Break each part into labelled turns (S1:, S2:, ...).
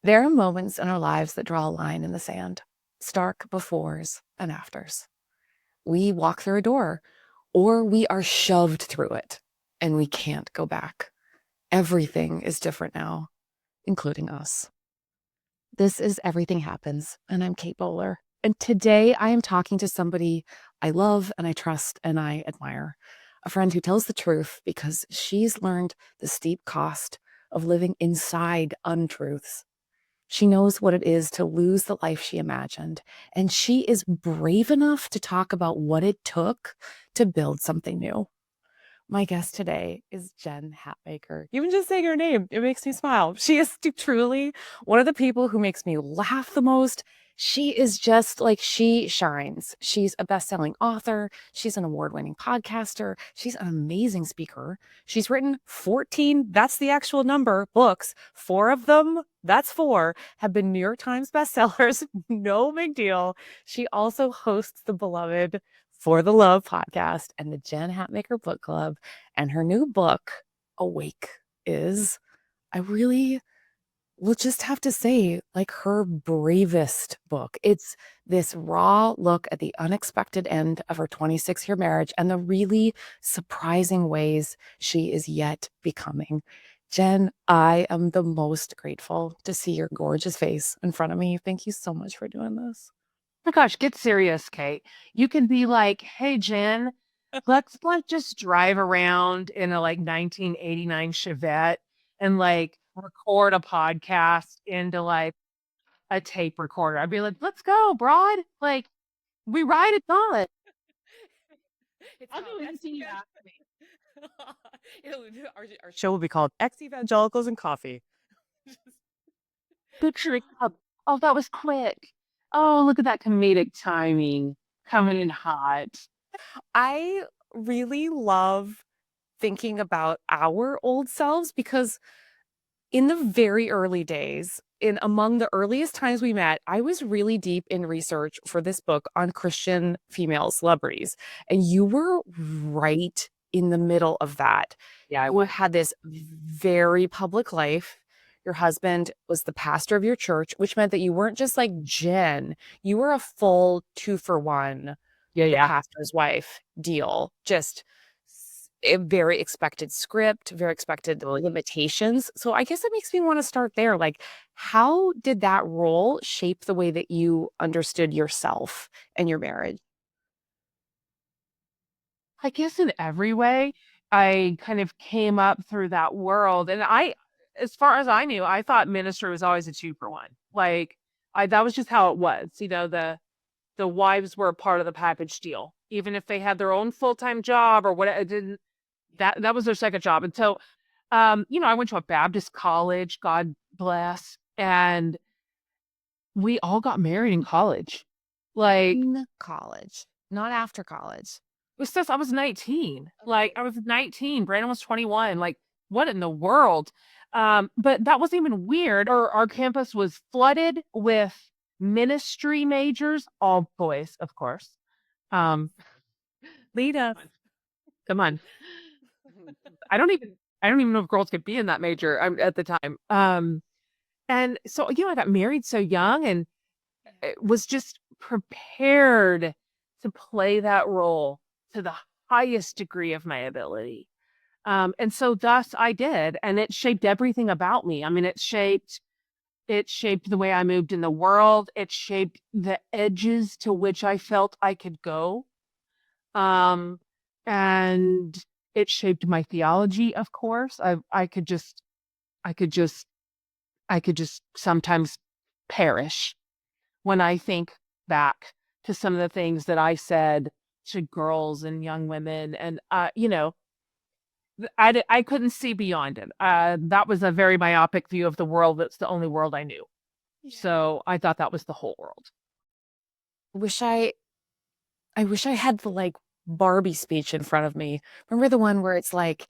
S1: There are moments in our lives that draw a line in the sand, stark befores and afters. We walk through a door, or we are shoved through it, and we can't go back. Everything is different now, including us. This is Everything Happens, and I'm Kate Bowler. And today I am talking to somebody I love and I trust and I admire. A friend who tells the truth because she's learned the steep cost of living inside untruths. She knows what it is to lose the life she imagined, and she is brave enough to talk about what it took to build something new. My guest today is Jen Hatmaker. Even just saying her name, it makes me smile. She is truly one of the people who makes me laugh the most. She is just like, she shines. She's a best-selling author. She's an award-winning podcaster. She's an amazing speaker. She's written 14, that's the actual number, books. 4 of them, that's 4, have been New York Times bestsellers. No big deal. She also hosts the beloved For the Love podcast and the Jen Hatmaker book club. And her new book, Awake, is, I really will just have to say, like, her bravest book. It's this raw look at the unexpected end of her 26-year marriage and the really surprising ways she is yet becoming. Jen, I am the most grateful to see your gorgeous face in front of me. Thank you so much for doing this.
S2: My gosh, get serious, Kate. You can be like, hey, Jen, let's just drive around in a 1989 Chevette and record a podcast into a tape recorder. I'd be like, let's go, broad. Like, we ride it on.
S1: It's
S2: I'll
S1: called
S2: do anything you
S1: ex
S2: ask me.
S1: our show will be called Ex Evangelicals and Coffee.
S2: Good trick. Oh, that was quick. Oh, look at that comedic timing coming in hot.
S1: I really love thinking about our old selves because in the very early days, in among the earliest times we met, I was really deep in research for this book on Christian female celebrities. And you were right in the middle of that.
S2: Yeah,
S1: You had this very public life. Your husband was the pastor of your church, which meant that you weren't just like Jen, you were a full 2-for-1
S2: yeah.
S1: pastor's wife deal. Just a very expected script, very expected limitations. So I guess it makes me want to start there. Like, how did that role shape the way that you understood yourself and your marriage?
S2: I guess in every way, I kind of came up through that world. And as far as I knew, I thought ministry was always a 2-for-1. That was just how it was. The wives were a part of the package deal, even if they had their own full-time job or whatever. It didn't that was their second job. And so, I went to a Baptist college, God bless, and we all got married in college. Like,
S1: In college, not after college.
S2: it says I was 19. Like, I was 19. Brandon was 21. Like, what in the world? But that wasn't even weird. Our campus was flooded with ministry majors, all boys, of course. Um,
S1: Lead us.
S2: come on. I don't even know if girls could be in that major at the time. And so, I got married so young and it was just prepared to play that role to the highest degree of my ability. And so thus I did, and it shaped everything about me. I mean, it shaped the way I moved in the world. It shaped the edges to which I felt I could go. Um, and it shaped my theology, of course. I could just, I could just sometimes perish when I think back to some of the things that I said to girls and young women. And, I couldn't see beyond it. That was a very myopic view of the world. That's the only world I knew.
S1: Yeah.
S2: So I thought that was the whole world.
S1: Wish I wish I had the like Barbie speech in front of me. Remember the one where it's like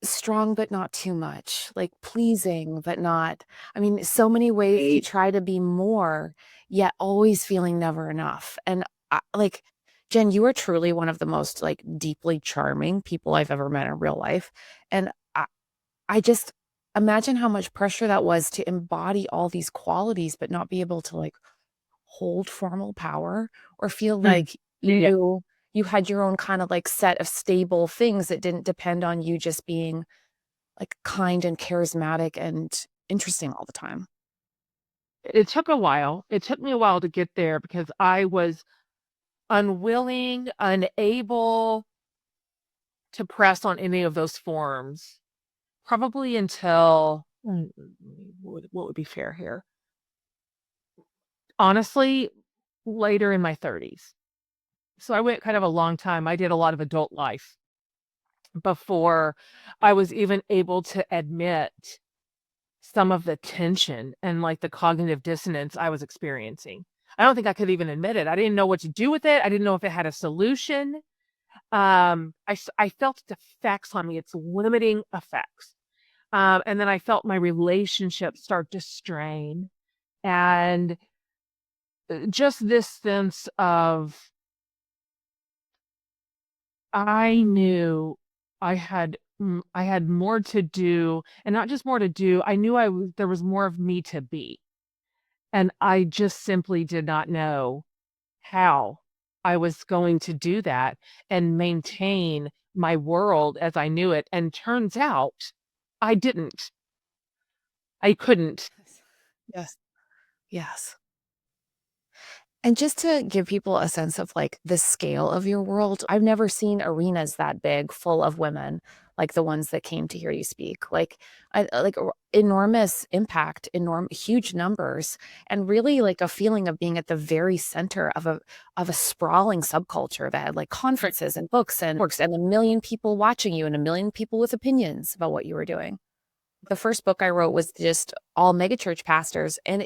S1: strong but not too much, like pleasing but not. I mean, so many ways you try to be more, yet always feeling never enough. And like, Jen, you are truly one of the most like deeply charming people I've ever met in real life. And I just imagine how much pressure that was to embody all these qualities, but not be able to like hold formal power or feel
S2: Mm.
S1: like
S2: Yeah.
S1: you had your own kind of like set of stable things that didn't depend on you just being like kind and charismatic and interesting all the time.
S2: It took a while. It took me a while to get there because I was unwilling, unable to press on any of those forms, probably until what would be fair here? Honestly, later in my 30s. So I went kind of a long time. I did a lot of adult life before I was even able to admit some of the tension and like the cognitive dissonance I was experiencing. I don't think I could even admit it. I didn't know what to do with it. I didn't know if it had a solution. I felt its effects on me, its limiting effects. And then I felt my relationships start to strain. And just this sense of I knew I had more to do, and not just more to do. I knew there was more of me to be, and I just simply did not know how I was going to do that and maintain my world as I knew it. And turns out I didn't. I couldn't.
S1: Yes. Yes. And just to give people a sense of like the scale of your world, I've never seen arenas that big full of women like the ones that came to hear you speak. Like like enormous impact, huge numbers, and really like a feeling of being at the very center of a sprawling subculture that had like conferences and books and works and a million people watching you and a million people with opinions about what you were doing. The first book I wrote was just all megachurch pastors, and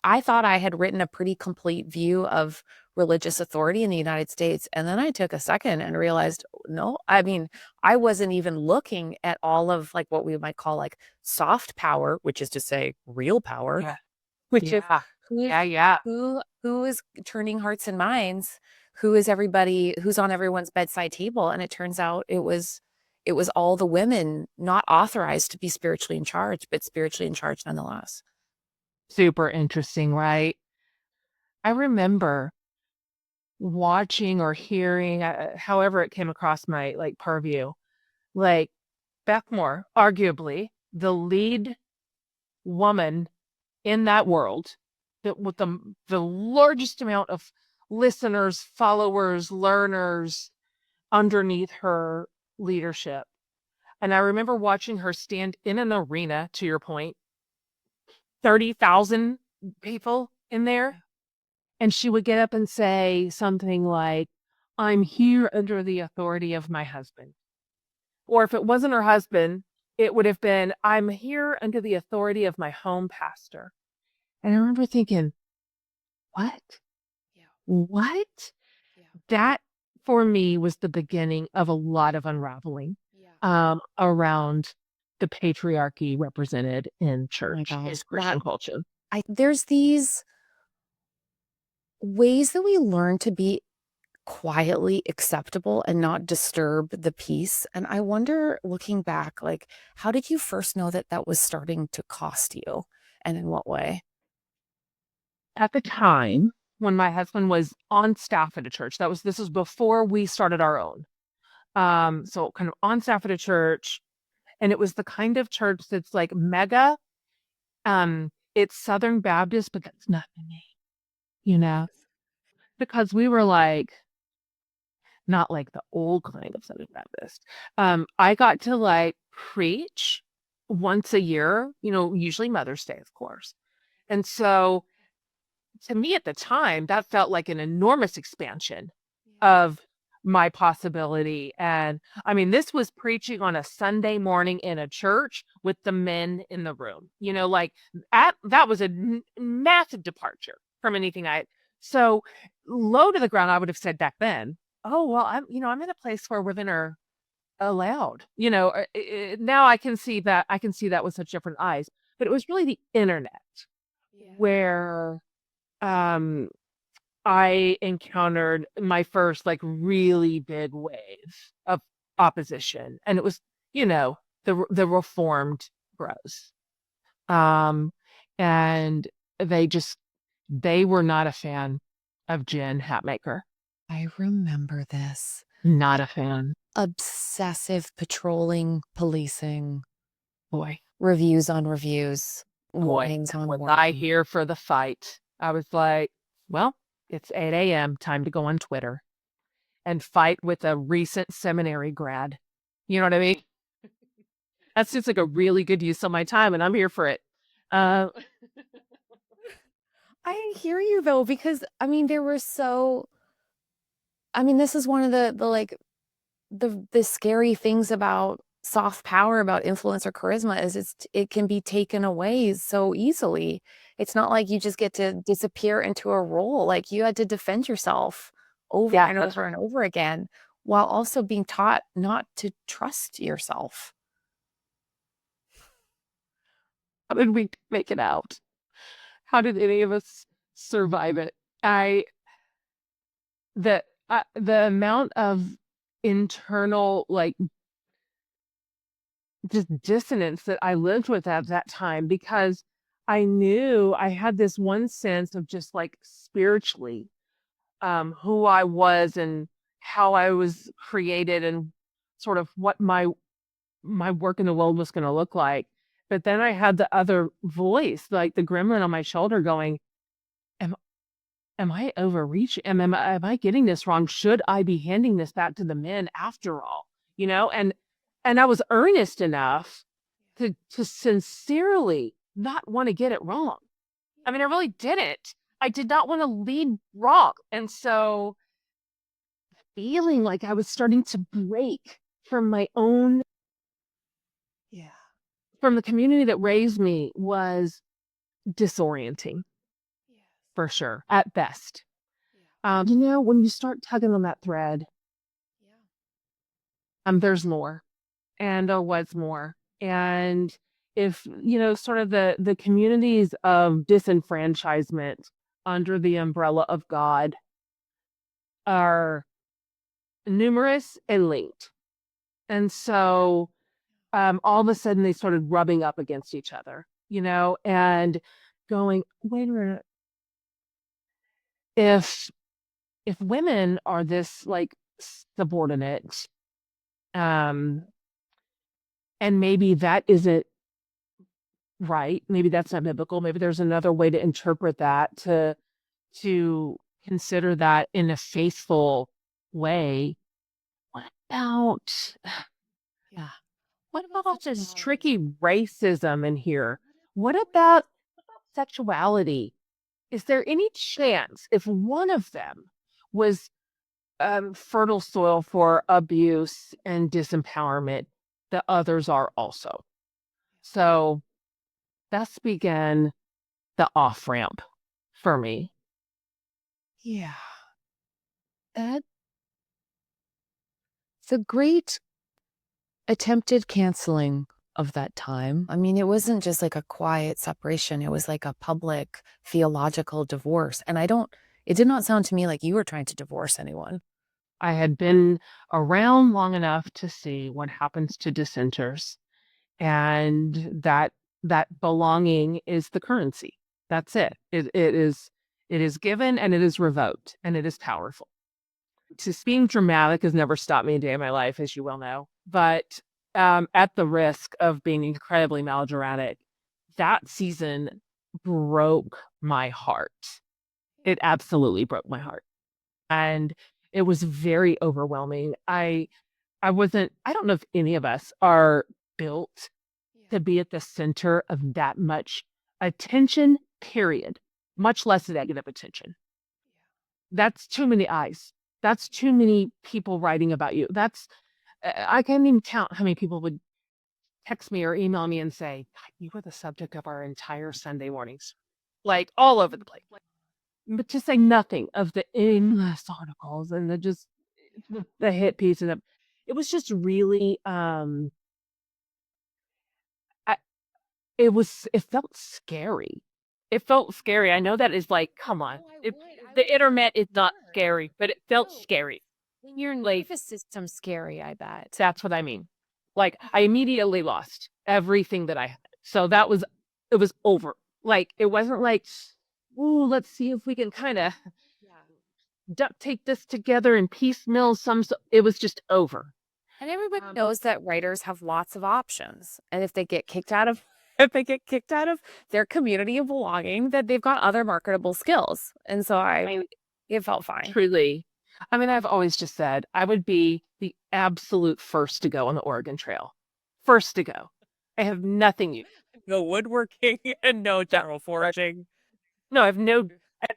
S1: I thought I had written a pretty complete view of religious authority in the United States, and then I took a second and realized, no, I mean, I wasn't even looking at all of like what we might call like soft power, which is to say real power,
S2: Yeah.
S1: which is
S2: Yeah.
S1: who's
S2: Yeah. Yeah.
S1: who is turning hearts and minds, who is everybody who's on everyone's bedside table, and it turns out it was all the women not authorized to be spiritually in charge, but spiritually in charge nonetheless.
S2: Super interesting, right? I remember watching or hearing, however it came across my like purview, like Beth Moore, arguably the lead woman in that world, that with the largest amount of listeners, followers, learners underneath her leadership. And I remember watching her stand in an arena, to your point, 30,000 people in there. And she would get up and say something like, I'm here under the authority of my husband. Or if it wasn't her husband, it would have been, I'm here under the authority of my home pastor. And I remember thinking, what?
S1: Yeah.
S2: What?
S1: Yeah.
S2: That for me was the beginning of a lot of unraveling
S1: Yeah.
S2: around the patriarchy represented in
S1: Oh my
S2: church, in
S1: gosh.
S2: Christian culture.
S1: There's these ways that we learn to be quietly acceptable and not disturb the peace. And I wonder, looking back, like, how did you first know that that was starting to cost you and in what way?
S2: At the time when my husband was on staff at a church, this was before we started our own. So kind of on staff at a church, and it was the kind of church that's like mega. It's Southern Baptist, but that's not the name, you know, because we were like not like the old kind of Southern Baptist. I got to like preach once a year, usually Mother's Day, of course. And so to me at the time, that felt like an enormous expansion of my possibility. And I mean, this was preaching on a Sunday morning in a church with the men in the room, like that was a massive departure from anything so low to the ground, I would have said back then, oh, well, I'm in a place where women are allowed, now I can see that with such different eyes, but it was really the internet where, um, I encountered my first like really big wave of opposition. And it was, the reformed grows. And they were not a fan of Jen Hatmaker.
S1: I remember this.
S2: Not a fan.
S1: Obsessive patrolling, policing,
S2: Boy,
S1: reviews on reviews,
S2: boy.
S1: warnings on
S2: Was I
S1: warnings.
S2: here for the fight? I was like, well, it's 8 a.m. Time to go on Twitter and fight with a recent seminary grad. You know what I mean? That's just like a really good use of my time, and I'm here for it. Uh,
S1: I hear you though, because I mean, this is one of the scary things about soft power, about influence or charisma, is it can be taken away so easily. It's not like you just get to disappear into a role. Like, you had to defend yourself over
S2: yeah,
S1: and over and over again, while also being taught not to trust yourself.
S2: how did we make it out? How did any of us survive it? The amount of internal, like, just dissonance that I lived with at that time, because I knew I had this one sense of just like spiritually, who I was and how I was created and sort of what my work in the world was going to look like. But then I had the other voice, like the gremlin on my shoulder going, am am I overreaching? Am I getting this wrong? Should I be handing this back to the men after all? And I was earnest enough to sincerely not want to get it wrong. I mean, I really didn't. I did not want to lead wrong. And so feeling like I was starting to break from my own,
S1: Yeah.
S2: from the community that raised me, was disorienting for sure, at best. When you start tugging on that thread, there's more, and there was more. And if, sort of the communities of disenfranchisement under the umbrella of God are numerous and linked. And so all of a sudden they started rubbing up against each other, and going, wait a minute, if women are this like subordinate, um, and maybe that isn't right, maybe that's not biblical, maybe there's another way to interpret that, to consider that in a faithful way. What about
S1: Yeah.
S2: what about all this tricky racism in here? What about sexuality? Is there any chance if one of them was fertile soil for abuse and disempowerment, the others are also? So that's began the off ramp for me.
S1: Yeah. That's a great attempted canceling of that time. I mean, it wasn't just like a quiet separation, it was like a public theological divorce. And it did not sound to me like you were trying to divorce anyone.
S2: I had been around long enough to see what happens to dissenters, and that belonging is the currency. That's it. It is given and it is revoked, and it is powerful. Just being dramatic has never stopped me a day in my life, as you well know. But at the risk of being incredibly melodramatic, that season broke my heart. It absolutely broke my heart. And it was very overwhelming. I don't know if any of us are built to be at the center of that much attention, period, much less negative attention. That's too many eyes. That's too many people writing about you. I can't even count how many people would text me or email me and say, "God, you were the subject of our entire Sunday mornings," like all over the place. But to say nothing of the endless articles and the hit piece, and it was just really I, it felt scary. It felt scary. I know that is like, come on. The internet is not scary, but it felt scary.
S1: Your
S2: Like,
S1: nervous system's scary, I bet.
S2: that's what I mean. Like, I immediately lost everything that I had. So it was over. Like, it wasn't like, ooh, let's see if we can kind of duct tape this together and piecemeal it was just over.
S1: And everybody knows that writers have lots of options. And if they get kicked out of if they get kicked out of their community of belonging, that they've got other marketable skills. And so
S2: I mean,
S1: it felt fine.
S2: truly. I mean, I've always just said I would be the absolute first to go on the Oregon Trail. First to go. I have nothing new.
S1: No woodworking and no general foraging.
S2: No, I have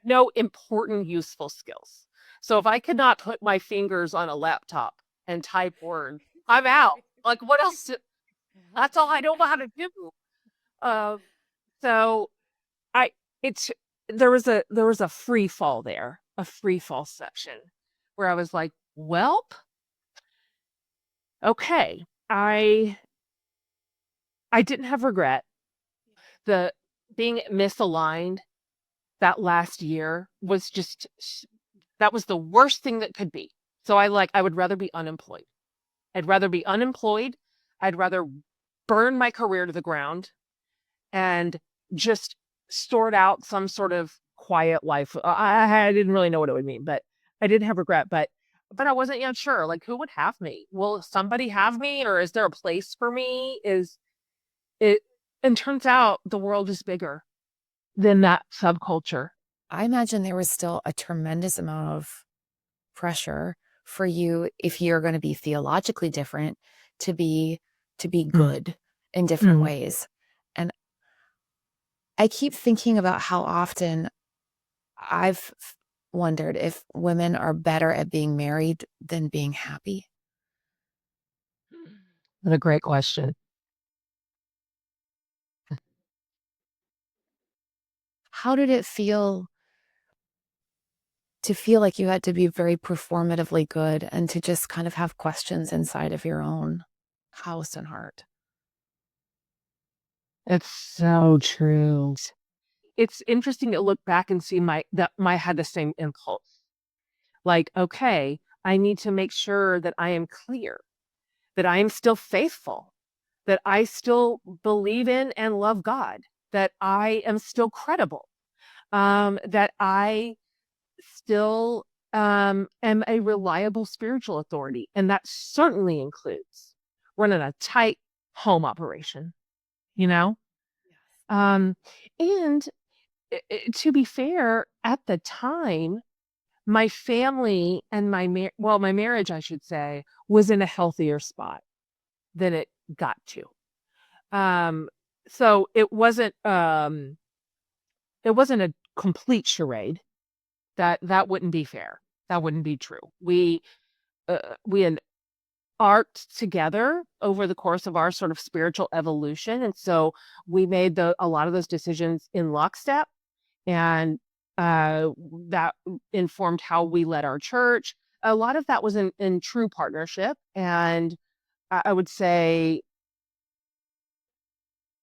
S2: no important useful skills. So if I could not put my fingers on a laptop and type words, I'm out. Like, what else? That's all I know how to do. Uh, so I it's there was a free fall there, a free fall section where I was like, "Welp, okay." I didn't have regret. The being misaligned that last year was just that was the worst thing that could be. So I would rather be unemployed. I'd rather be unemployed. I'd rather burn my career to the ground and just sort out some sort of quiet life. I didn't really know what it would mean, but I didn't have regret. But I wasn't yet sure. Like, who would have me? Will somebody have me, or is there a place for me? Is it? And turns out the world is bigger than that subculture.
S1: I imagine there was still a tremendous amount of pressure for you, if you're going to be theologically different, to be good in different ways. And I keep thinking about how often I've wondered if women are better at being married than being happy.
S2: What a great question.
S1: How did it feel to feel like you had to be very performatively good and to just kind of have questions inside of your own house and heart?
S2: It's so true. It's interesting to look back and see my had the same impulse. Like, okay, I need to make sure that I am clear, that I am still faithful, that I still believe in and love God, that I am still credible, that I still am a reliable spiritual authority. And that certainly includes running a tight home operation, you know? Um, and to be fair, at the time, my family and my marriage, I should say, was in a healthier spot than it got to. Um, so it wasn't a complete charade. That wouldn't be fair. That wouldn't be true. We had arced together over the course of our sort of spiritual evolution, and so we made a lot of those decisions in lockstep, and that informed how we led our church. A lot of that was in true partnership, and I would say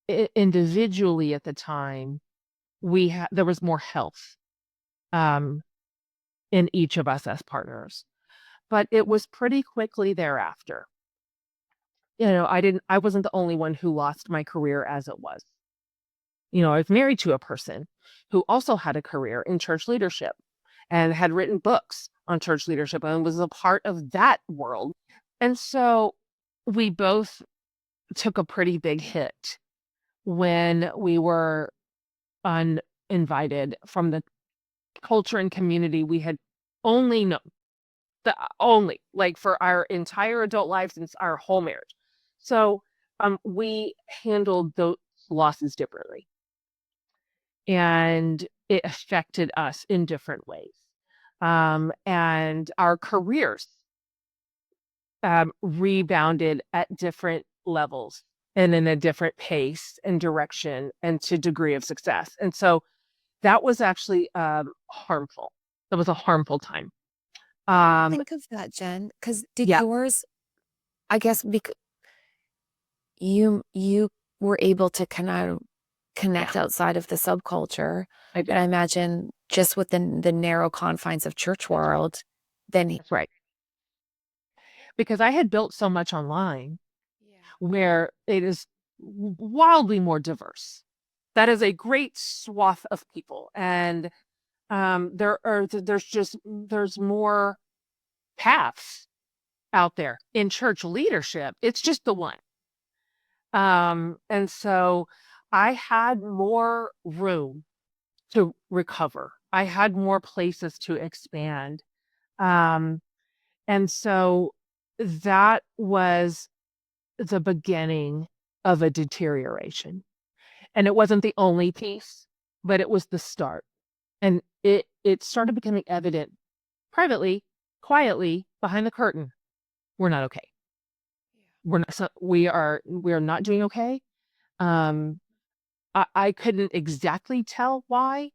S2: individually at the time there was more health um, in each of us as partners, but it was pretty quickly thereafter. You know, I wasn't the only one who lost my career as it was. You know, I was married to a person who also had a career in church leadership and had written books on church leadership and was a part of that world. And so we both took a pretty big hit when we were uninvited from the culture and community we had only known, only like for our entire adult lives since our whole marriage. So we handled those losses differently, and it affected us in different ways. And our careers rebounded at different levels and in a different pace and direction and to degree of success. And so that was actually harmful. That was a harmful time.
S1: Think of that, Jen, because did
S2: Yeah,
S1: yours, I guess, because you were able to kind of connect outside of the subculture,
S2: I did.
S1: and I imagine just within the narrow confines of church world, then
S2: That's right. Because I had built so much online
S1: yeah.
S2: where it is wildly more diverse. That is a great swath of people. And there's more paths out there in church leadership. It's just the one. And so I had more room to recover. I had more places to expand. Um, and so that was the beginning of a deterioration. And it wasn't the only piece, but it was the start. And it started becoming evident privately, quietly, behind the curtain. We're not okay. We are not doing okay. Um, I couldn't exactly tell why,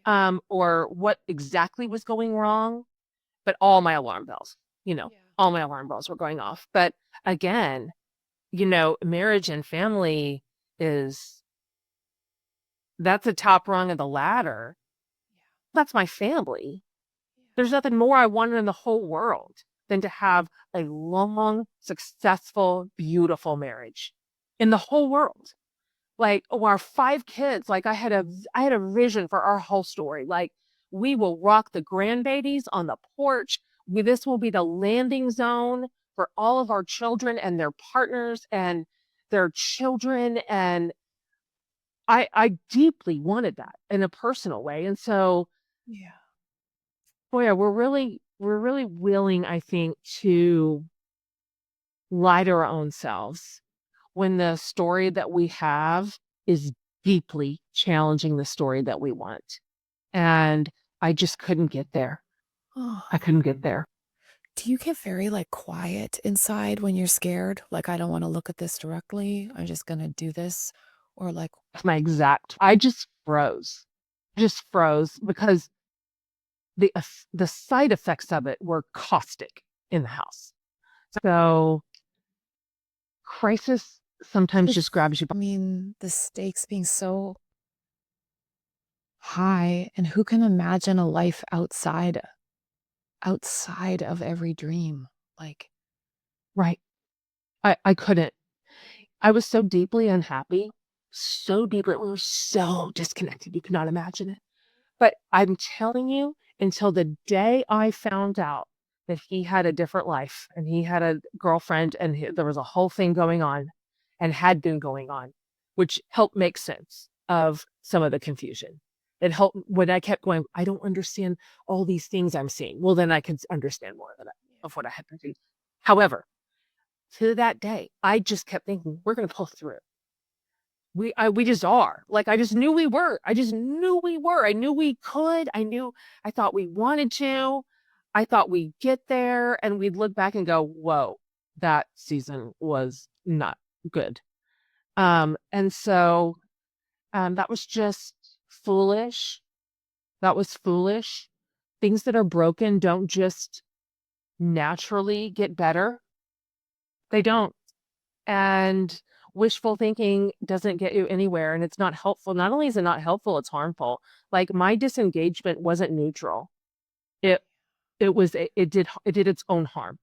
S2: or what exactly was going wrong, but all my alarm bells, all my alarm bells were going off. But again, marriage and family is that's a top rung of the ladder. That's my family. There's nothing more I wanted in the whole world than to have a long, successful, beautiful marriage in the whole world. Like, our 5 kids, like I had a vision for our whole story. Like, we will rock the grandbabies on the porch. This will be the landing zone for all of our children and their partners and their children. And I deeply wanted that in a personal way. And so,
S1: Yeah.
S2: boy, we're really willing, I think, to lie to our own selves when the story that we have is deeply challenging the story that we want. And I just couldn't get there.
S1: Oh.
S2: I couldn't get there.
S1: Do you get very like quiet inside when you're scared? Like, I don't want to look at this directly. I'm just going to do this. Or like,
S2: I just froze. Just froze because the side effects of it were caustic in the house. So crisis sometimes just grabs you by.
S1: I mean, the stakes being so high, and who can imagine a life outside of every dream? Like,
S2: Right. I couldn't. I was so deeply unhappy, so deeply. We were so disconnected. You could not imagine it. But I'm telling you, until the day I found out that he had a different life and he had a girlfriend and there was a whole thing going on and had been going on, which helped make sense of some of the confusion. It helped when I kept going, I don't understand all these things I'm seeing. Well, then I could understand more of what I had been seeing. However, to that day, I just kept thinking, we're going to pull through. We just are. Like, I just knew we were. I just knew we were. I knew we could. I thought we wanted to. I thought we'd get there and we'd look back and go, whoa, that season was not good. And so that was just foolish. That was foolish. Things that are broken don't just naturally get better. They don't. And wishful thinking doesn't get you anywhere and it's not helpful. Not only is it not helpful, it's harmful. Like, my disengagement wasn't neutral. It it did its own harm.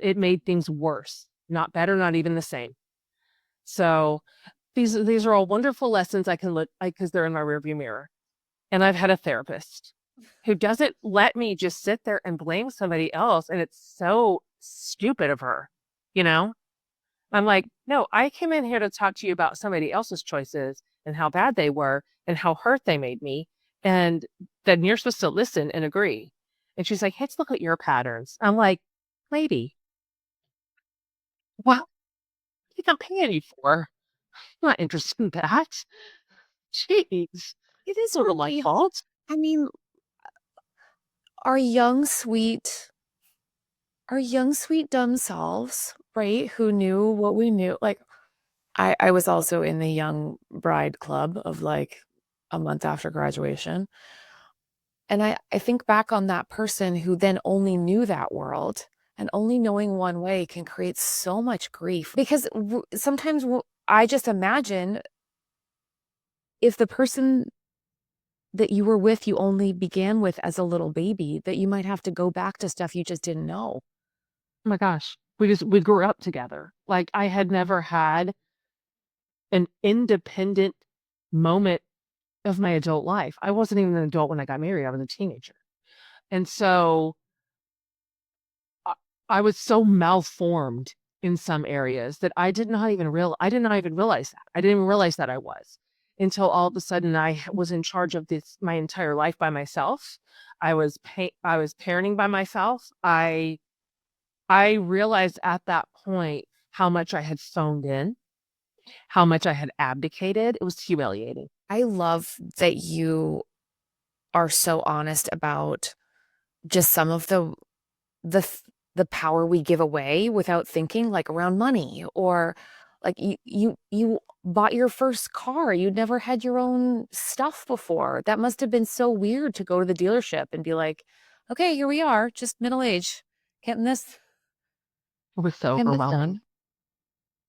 S2: It made things worse, not better, not even the same. So these are all wonderful lessons I can look like because they're in my rearview mirror. And I've had a therapist who doesn't let me just sit there and blame somebody else. And it's so stupid of her, you know? I'm like, no, I came in here to talk to you about somebody else's choices and how bad they were and how hurt they made me. And then you're supposed to listen and agree. And she's like, let's look at your patterns. I'm like, lady, what do you think I'm paying you for? I'm not interested in that. Jeez.
S1: it is
S2: Sort of my
S1: really,
S2: fault.
S1: I mean, our young, sweet, dumb selves, right? Who knew what we knew. Like, I was also in the young bride club of like a month after graduation. And I think back on that person who then only knew that world, and only knowing one way can create so much grief because sometimes I just imagine if the person that you were with, you only began with as a little baby, that you might have to go back to stuff you just didn't know.
S2: Oh my gosh. we grew up together. Like I had never had an independent moment of my adult life. I wasn't even an adult when I got married. I was a teenager. And so I, I was so malformed in some areas that I did not even realize that. I didn't even realize that I was until all of a sudden was in charge of this my entire life by myself. I was parenting by myself. I realized at that point how much I had phoned in, how much I had abdicated. It was humiliating.
S1: I love that you are so honest about just some of the the power we give away without thinking, like around money, or like you bought your first car. You'd never had your own stuff before. That must have been so weird to go to the dealership and be like, okay, here we are, just middle age, getting this
S2: It was so
S1: getting this
S2: overwhelming.
S1: done.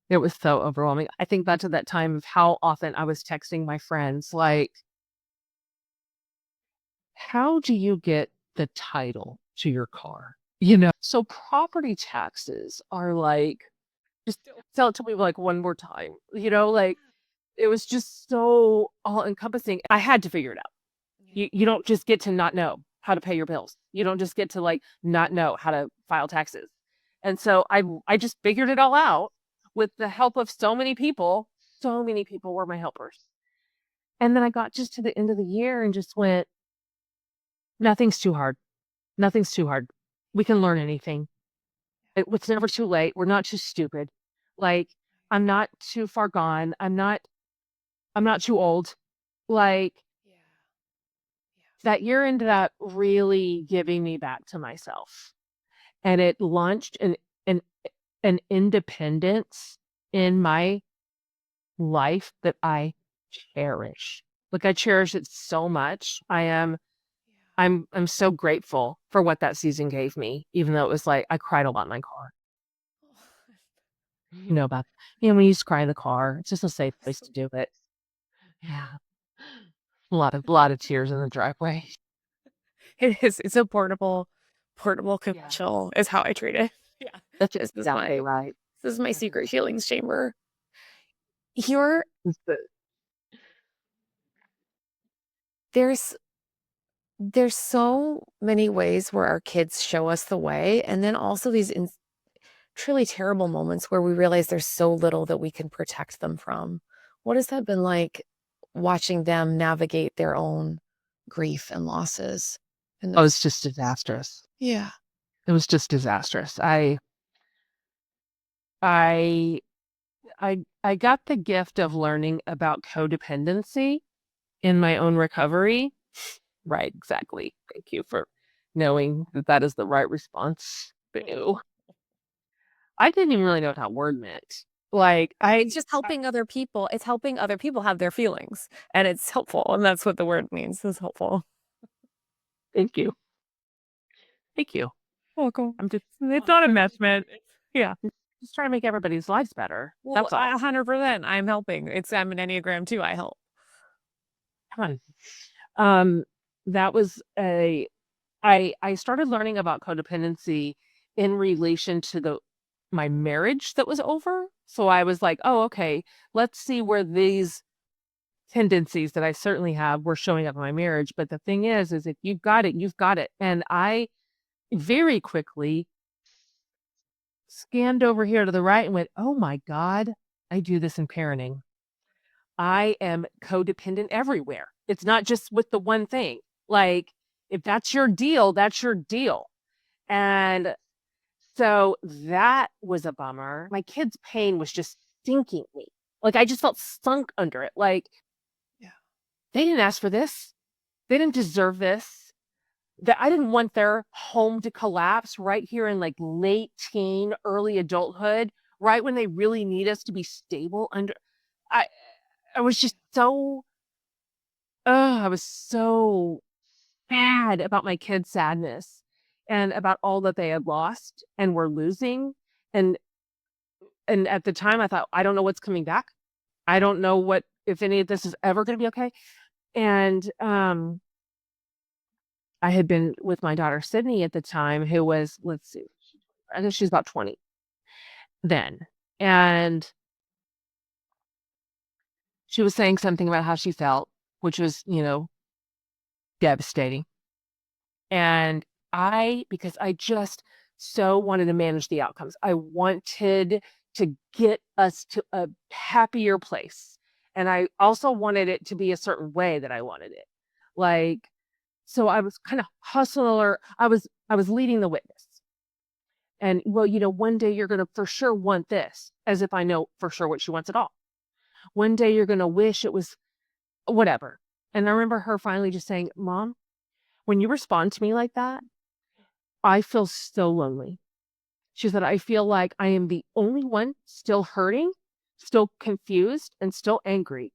S2: It was so overwhelming. I think back to that time of how often I was texting my friends, like, how do you get the title to your car? So property taxes are like, just tell it to me like one more time, like it was just so all encompassing. I had to figure it out. You don't just get to not know how to pay your bills. You don't just get to like not know how to file taxes. And so I just figured it all out with the help of so many people. So many people were my helpers. And then I got just to the end of the year and just went, nothing's too hard. Nothing's too hard. We can learn anything. It's never too late. We're not too stupid. Like I'm not too far gone. I'm not too old. Like that year into that really giving me back to myself. And it launched an an independence in my life that I cherish. Like I cherish it so much. I'm so grateful for what that season gave me, even though it was like I cried a lot in my car. About when you just cry in the car, it's just a safe place to do it. Yeah. A lot of tears in the driveway.
S1: It is. It's a portable
S2: Yeah.
S1: commercial is how I treat it. Yeah.
S2: That's
S1: This is
S2: exactly right.
S1: my
S2: That's
S1: secret
S2: exactly
S1: healings chamber. You're
S2: it's the
S1: there's there's so many ways where our kids show us the way, and then also these truly terrible moments where we realize there's so little that we can protect them from. What has that been like watching them navigate their own grief and losses? And
S2: oh, it's just disastrous.
S1: yeah.
S2: It was just disastrous. I I got the gift of learning about codependency in my own recovery. Right, exactly. Thank you for knowing that that is the right response. Boo. I didn't even really know what that word meant. Like
S1: It's just helping other people. It's helping other people have their feelings, and it's helpful, and that's what the word means, is helpful.
S2: thank you. Thank you.
S1: Welcome.
S2: I'm just it's not a messment. Yeah. Just trying to make everybody's lives better.
S1: Well,
S2: That's all.
S1: 100%. I'm helping. I'm an Enneagram too. I help.
S2: Come on. That was I started learning about codependency in relation to my marriage that was over. So I was like, oh, okay, let's see where these tendencies that I certainly have were showing up in my marriage. But the thing is if you've got it, you've got it. And I very quickly scanned over here to the right and went, oh my God, I do this in parenting. I am codependent everywhere. It's not just with the one thing. Like, if that's your deal, that's your deal. And so that was a bummer. My kid's pain was just sinking me. Like, I just felt sunk under it. Like,
S1: Yeah.
S2: they didn't ask for this. They didn't deserve this. That I didn't want their home to collapse right here in like late teen, early adulthood, right when they really need us to be stable under. I I was just so I was so bad about my kids' sadness and about all that they had lost and were losing. And at the time I thought, I don't know what's coming back. I don't know what if any of this is ever going to be okay. And I had been with my daughter Sydney at the time, who was, let's see, I guess she's about 20. then. And she was saying something about how she felt, which was, devastating. And because I just so wanted to manage the outcomes, I wanted to get us to a happier place. And I also wanted it to be a certain way that I wanted it. Like, so I was kind of hustling her. I was leading the witness. And well, one day you're going to for sure want this, as if I know for sure what she wants at all. One day you're going to wish it was whatever. And I remember her finally just saying, Mom, when you respond to me like that, I feel so lonely. She said, I feel like I am the only one still hurting, still confused, and still angry.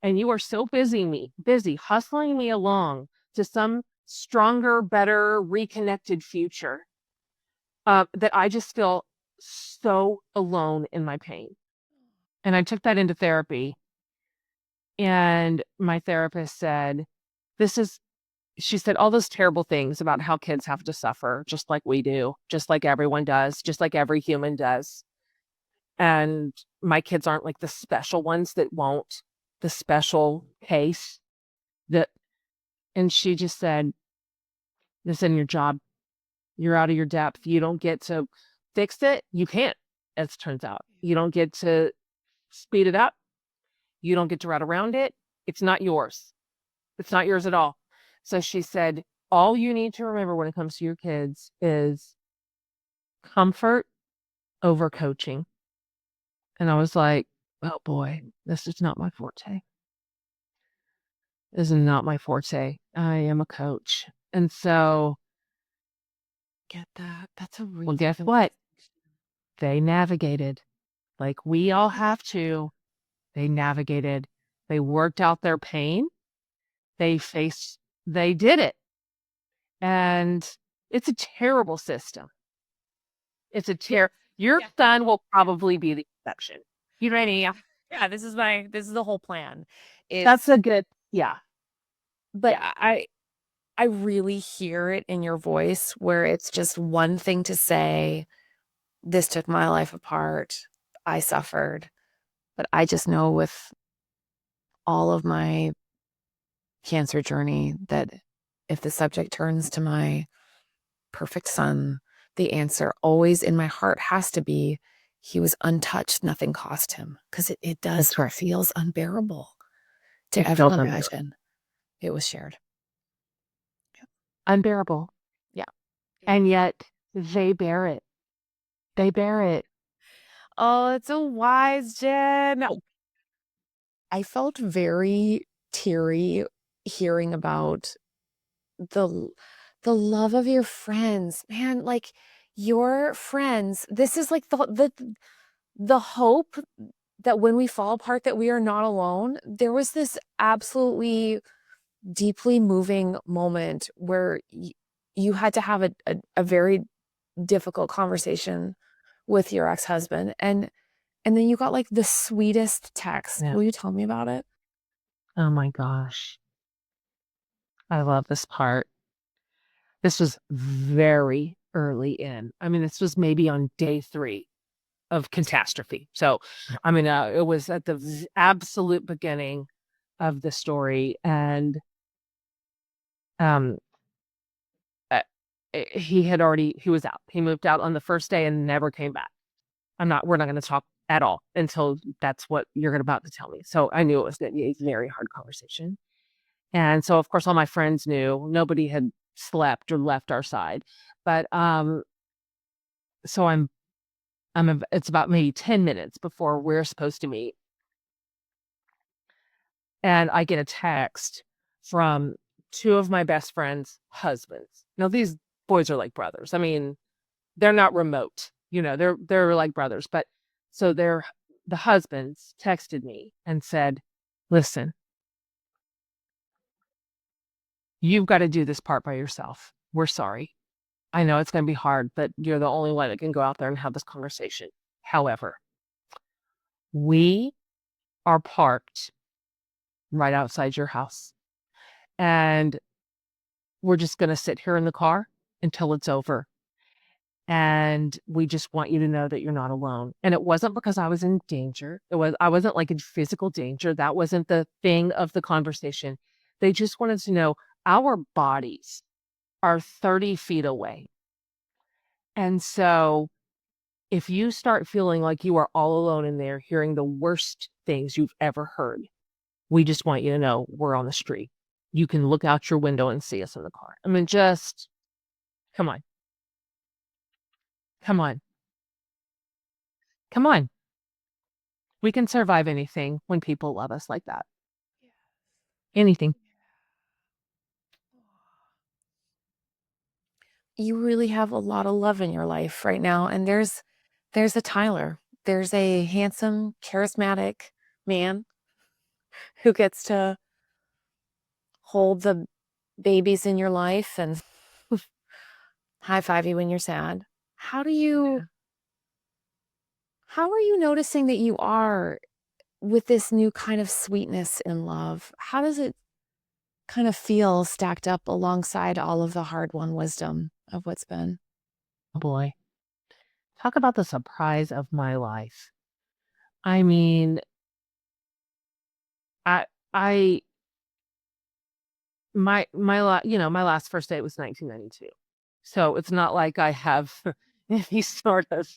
S2: And you are so busy hustling me along to some stronger, better, reconnected future, that I just feel so alone in my pain. And I took that into therapy. And my therapist said, this is she said all those terrible things about how kids have to suffer just like we do, just like everyone does, just like every human does. And my kids aren't like the special ones that won't, the special case that, and she just said, this isn't your job. You're out of your depth. You don't get to fix it. You can't, as it turns out. You don't get to speed it up. You don't get to route around it. It's not yours. It's not yours at all. So she said, all you need to remember when it comes to your kids is comfort over coaching. And I was like, oh boy, this is not my forte. This is not my forte. I am a coach. And so,
S1: Get that. That's a
S2: well,
S1: really
S2: guess what? They navigated like we all have to. They navigated. They worked out their pain. They did it. And it's a terrible system. It's a your son will probably be the exception. You know what I mean?
S1: Yeah, this is the whole plan.
S2: That's a good, yeah.
S1: But I really hear it in your voice where it's just one thing to say, this took my life apart. I suffered. But I just know with all of my cancer journey that if the subject turns to my perfect son, the answer always in my heart has to be he was untouched, nothing cost him. Because it does feels unbearable to ever imagine it was shared.
S2: Unbearable.
S1: Yeah.
S2: And yet they bear it. They bear it.
S1: Oh, it's so wise, Jen. I felt very teary hearing about the the love of your friends. Man, like your friends, this is like the hope that when we fall apart that we are not alone. There was this absolutely deeply moving moment where you had to have a very difficult conversation with your ex-husband and then you got like the sweetest text.
S2: Yeah.
S1: Will you tell me about it?
S2: Oh my gosh. I love this part. This was very early in. I mean, this was maybe on day 3 of catastrophe. So, I mean, it was at the absolute beginning of the story. And um, uh, he was out. He moved out on the first day and never came back. We're not going to talk at all until that's what you're about to tell me. So I knew it was going to be a very hard conversation. And so, of course, all my friends knew. Nobody had slept or left our side. But so it's about maybe 10 minutes before we're supposed to meet. And I get a text from 2 of my best friends' husbands. Now, these boys are like brothers. I mean, they're not remote, they're like brothers. But so the husbands texted me and said, listen, you've got to do this part by yourself. We're sorry. I know it's going to be hard, but you're the only one that can go out there and have this conversation. However, we are parked right outside your house, and we're just going to sit here in the car until it's over. And we just want you to know that you're not alone. And it wasn't because I was in danger. I wasn't like in physical danger. That wasn't the thing of the conversation. They just wanted to know our bodies are 30 feet away. And so if you start feeling like you are all alone in there, hearing the worst things you've ever heard, we just want you to know we're on the street. You can look out your window and see us in the car. I mean, just come on. Come on. Come on. We can survive anything when people love us like that. Anything.
S1: You really have a lot of love in your life right now. And there's a Tyler. There's a handsome, charismatic man who gets to hold the babies in your life and high five you when you're sad. How are you noticing that you are with this new kind of sweetness in love? How does it kind of feel stacked up alongside all of the hard-won wisdom of what's been?
S2: Oh boy. Talk about the surprise of my life. I mean, I I my last first date was 1992. So it's not like I have any sort of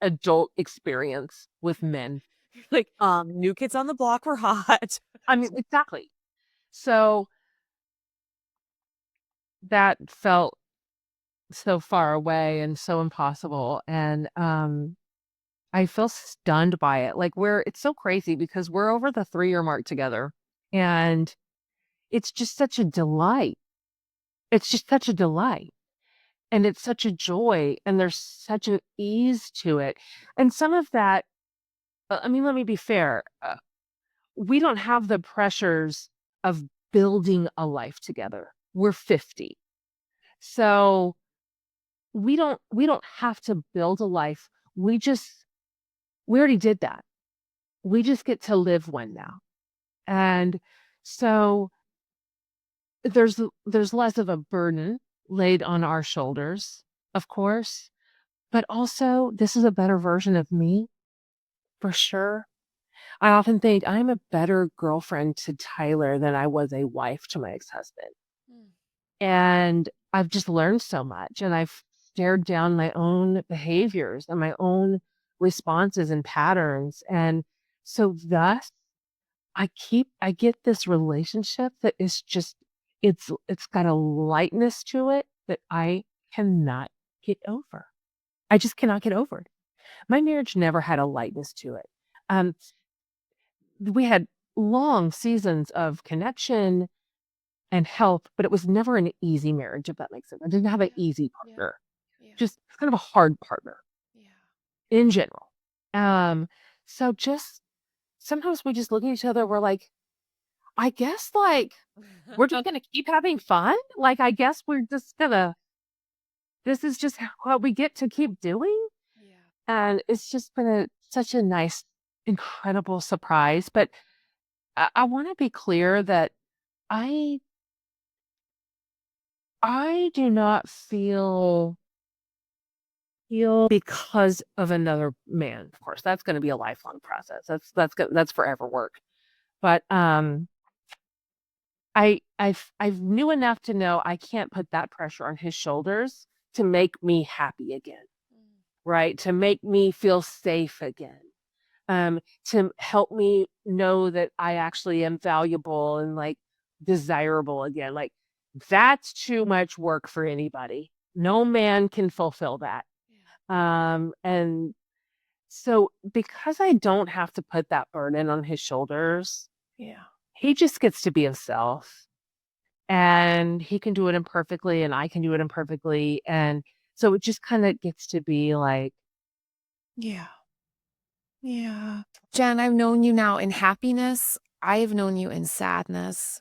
S2: adult experience with men. Like,
S3: New Kids on the Block were hot.
S2: I mean, exactly. So that felt so far away and so impossible. And I feel stunned by it. Like it's so crazy because we're over the 3-year mark together. And it's just such a delight. It's just such a delight. And it's such a joy. And there's such an ease to it. And some of that, I mean, let me be fair. We don't have the pressures of building a life together. We're 50. So we don't have to build a life. We already did that. We just get to live one now. And so there's less of a burden laid on our shoulders, of course, but also this is a better version of me for sure. I often think I'm a better girlfriend to Tyler than I was a wife to my ex-husband. And I've just learned so much and I've stared down my own behaviors and my own responses and patterns. And so thus I get this relationship that is just it's got a lightness to it that I cannot get over. I just cannot get over it. My marriage never had a lightness to it. Um, we had long seasons of connection and help, but it was never an easy marriage, if that makes sense. I didn't have an easy partner, just kind of a hard partner in general. So just sometimes we just look at each other, we're like, I guess like we're just gonna keep having fun. Like I guess we're just gonna this is just what we get to keep doing. And it's just been such a nice, incredible surprise. But I want to be clear that I I do not feel because of another man. Of course, that's going to be a lifelong process. That's forever work. But I knew enough to know I can't put that pressure on his shoulders to make me happy again, right? To make me feel safe again. To help me know that I actually am valuable and like desirable again. Like that's too much work for anybody. No man can fulfill that. And so because I don't have to put that burden on his shoulders, he just gets to be himself and he can do it imperfectly and I can do it imperfectly. And so it just kind of gets to be like,
S1: Yeah. Jen, I've known you now in happiness. I've known you in sadness.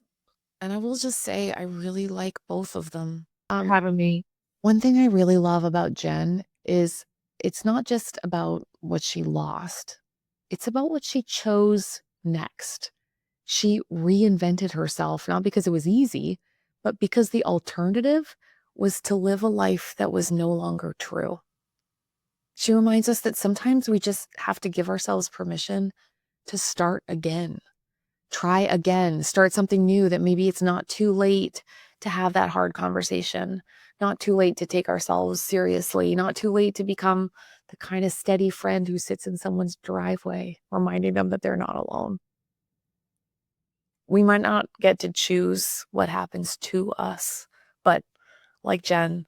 S1: And I will just say, I really like both of them.
S2: having me.
S1: One thing I really love about Jen is it's not just about what she lost, it's about what she chose next. She reinvented herself, not because it was easy, but because the alternative was to live a life that was no longer true. She reminds us that sometimes we just have to give ourselves permission to start again, try again, start something new, that maybe it's not too late to have that hard conversation, not too late to take ourselves seriously, not too late to become the kind of steady friend who sits in someone's driveway, reminding them that they're not alone. We might not get to choose what happens to us, but like Jen,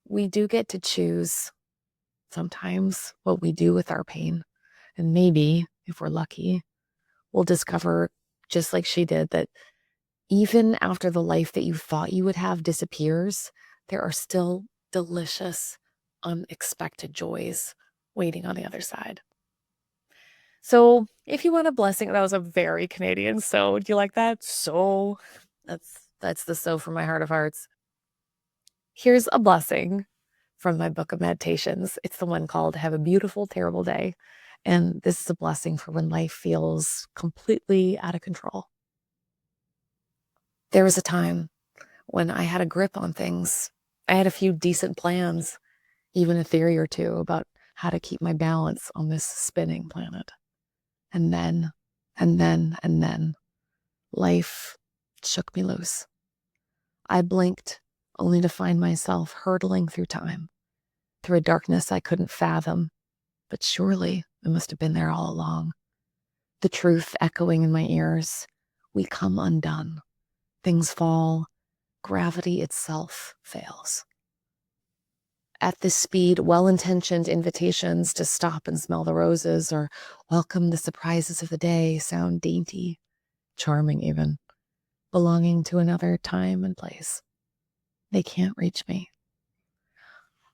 S1: we do get to choose sometimes what we do with our pain. And maybe, if we're lucky, we'll discover, just like she did, that even after the life that you thought you would have disappears, there are still delicious, unexpected joys waiting on the other side. So if you want a blessing, that was a very Canadian so. Do you like that? So that's the so from my heart of hearts. Here's a blessing from my book of meditations. It's the one called Have a Beautiful, Terrible Day. And this is a blessing for when life feels completely out of control. There was a time when I had a grip on things. I had a few decent plans, even a theory or two about how to keep my balance on this spinning planet. And then, life shook me loose. I blinked, only to find myself hurtling through time, through a darkness I couldn't fathom, but surely it must have been there all along. The truth echoing in my ears: we come undone. Things fall. Gravity itself fails. At this speed, well-intentioned invitations to stop and smell the roses or welcome the surprises of the day sound dainty, charming even, belonging to another time and place. They can't reach me.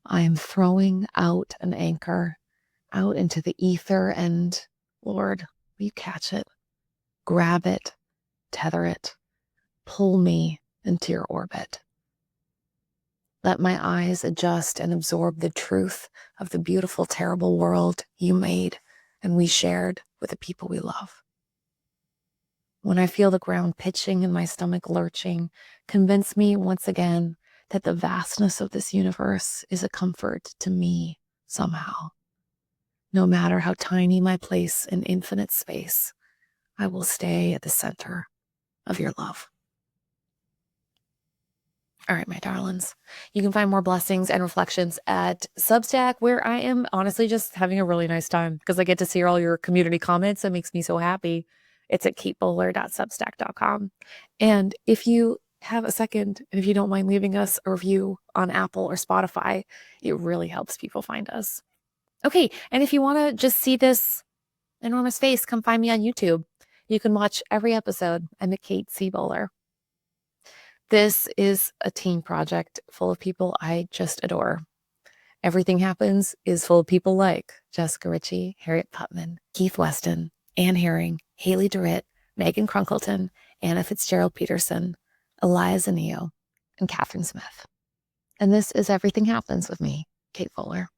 S1: I am throwing out an anchor, out into the ether, and Lord, will you catch it, grab it, tether it, pull me into your orbit. Let my eyes adjust and absorb the truth of the beautiful, terrible world you made and we shared with the people we love. When I feel the ground pitching and my stomach lurching, convince me once again that the vastness of this universe is a comfort to me somehow. No matter how tiny my place in infinite space, I will stay at the center of your love. All right, my darlings, you can find more blessings and reflections at Substack, where I am honestly just having a really nice time because I get to see all your community comments. It makes me so happy. It's at katebowler.substack.com. And if you have a second, and if you don't mind leaving us a review on Apple or Spotify, it really helps people find us. Okay, and if you want to just see this enormous face, come find me on YouTube. You can watch every episode. I'm at Kate C. Bowler. This is a team project full of people I just adore. Everything Happens is full of people like Jessica Ritchie, Harriet Putman, Keith Weston, Anne Herring, Haley DeRitt, Megan Crunkleton, Anna Fitzgerald Peterson, Eliza Neo, and Catherine Smith. And this is Everything Happens with me, Kate Bowler.